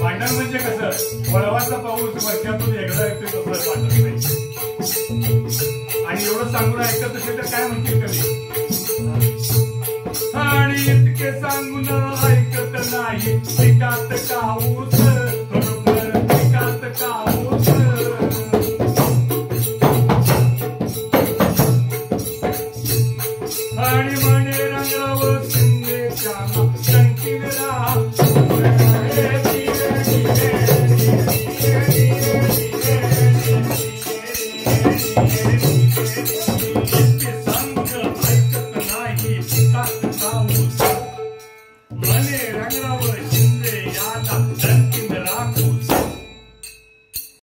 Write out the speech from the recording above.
भांडण म्हणजे कसं वळवाचा पाऊस वर्षातून एकदा येतोय तसं वाटत नाही. आणि एवढं सांगून ऐकत असेल तर काय म्हणतील कधी. आणि इतके सांगून ऐकत नाही पिकात काऊस बरोबर पिकात काऊस. आणि म्हणे रंगावर शिंदेच्या शंकीला मने रंगरावर